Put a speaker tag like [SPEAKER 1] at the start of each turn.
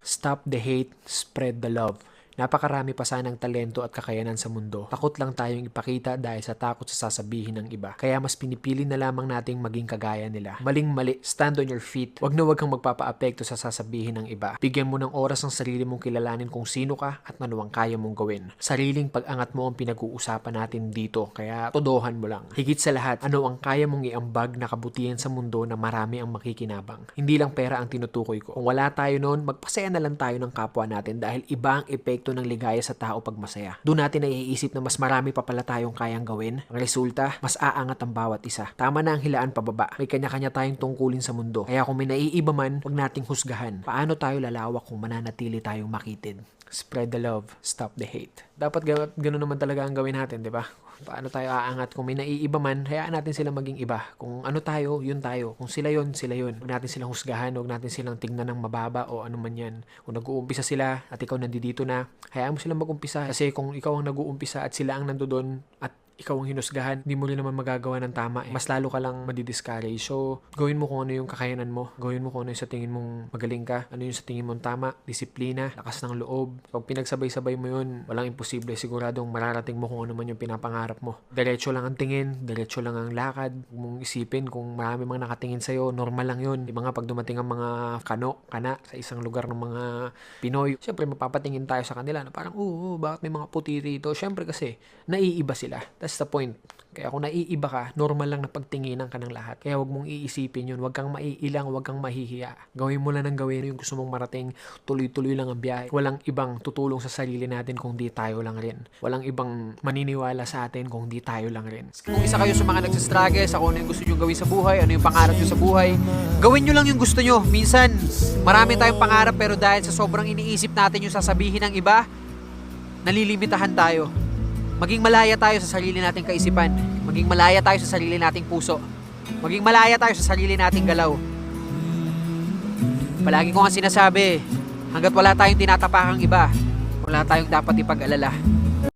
[SPEAKER 1] Stop the hate, spread the love. Napakarami pa sanang talento at kakayanan sa mundo. Takot lang tayong ipakita dahil sa takot sa sasabihin ng iba. Kaya mas pinipili na lamang nating maging kagaya nila. Maling-mali, stand on your feet. Wag na wag kang magpapa-apekto sa sasabihin ng iba. Bigyan mo ng oras ang sarili mong kilalanin kung sino ka at ano ang kaya mong gawin. Sariling pag-angat mo ang pinag-uusapan natin dito. Kaya todohan mo lang. Higit sa lahat, ano ang kaya mong iambag na kabutihan sa mundo na marami ang makikinabang. Hindi lang pera ang tinutukoy ko. Kung wala tayo noon, magpasaya na lang tayo ng kapwa natin dahil iba ang epekto ng ligaya sa tao pag masaya. Doon natin naiisip na mas marami pa pala tayong kayang gawin. Ang resulta, mas aangat ang bawat isa. Tama na ang hilaan pababa. May kanya-kanya tayong tungkulin sa mundo. Kaya kung may naiiba man, huwag nating husgahan. Paano tayo lalawak kung mananatili tayong makitid? Spread the love, stop the hate. Dapat gano'n naman talaga ang gawin natin, di ba? Paano tayo aangat? Kung may naiiba man, hayaan natin sila maging iba. Kung ano tayo, yun tayo. Kung sila yun, sila yun. Huwag natin silang husgahan, huwag natin silang tingnan ng mababa o ano man yan. Kung nag-uumpisa sila at ikaw nandito na, hayaan mo silang mag-umpisa. Kasi kung ikaw ang nag-uumpisa at sila ang nandoon at ikaw ang hinusgahan, hindi mo rin naman magagawa ng tama eh. Mas lalo ka lang madidiscourage. So, gawin mo kung ano yung kakayanan mo. Gawin mo kung ano yung sa tingin mong magaling ka. Ano yung sa tingin mong tama. Disiplina, lakas ng loob. Pag pinagsabay-sabay mo yun, walang imposible. Siguradong mararating mo kung ano man yung pinapangarap mo. Diretso lang ang tingin, diretso lang ang lakad. Huwag mong isipin kung marami mga nakatingin sa'yo, normal lang yun. Di ba nga pag dumating ang mga kana sa isang lugar ng mga Pinoy, syempre mapapatingin tayo sa kanila na parang, bakit may mga puti rito? Syempre kasi, naiiba sila. That's the point. Kaya kung naiiba ka, normal lang na pagtinginan ka ng lahat. Kaya wag mong iisipin yun. Wag kang maiilang, wag kang mahihiya. Gawin mo lang ng gawin yung gusto mong marating. Tuloy-tuloy lang ang biyahe. Walang ibang tutulong sa sarili natin kung di tayo lang rin. Walang ibang maniniwala sa atin kung di tayo lang rin. Kung isa kayo sa mga nagsistruggle sa kung ano yung gusto nyo gawin sa buhay, ano yung pangarap nyo sa buhay, gawin nyo lang yung gusto nyo. Minsan, marami tayong pangarap pero dahil sa sobrang iniisip natin yung sasabihin ng iba, nalilimitahan tayo. Maging malaya tayo sa sarili nating kaisipan. Maging malaya tayo sa sarili nating puso. Maging malaya tayo sa sarili nating galaw. Palagi ko nga sinasabi, hanggat wala tayong tinatapakang iba, wala tayong dapat ipag-alala.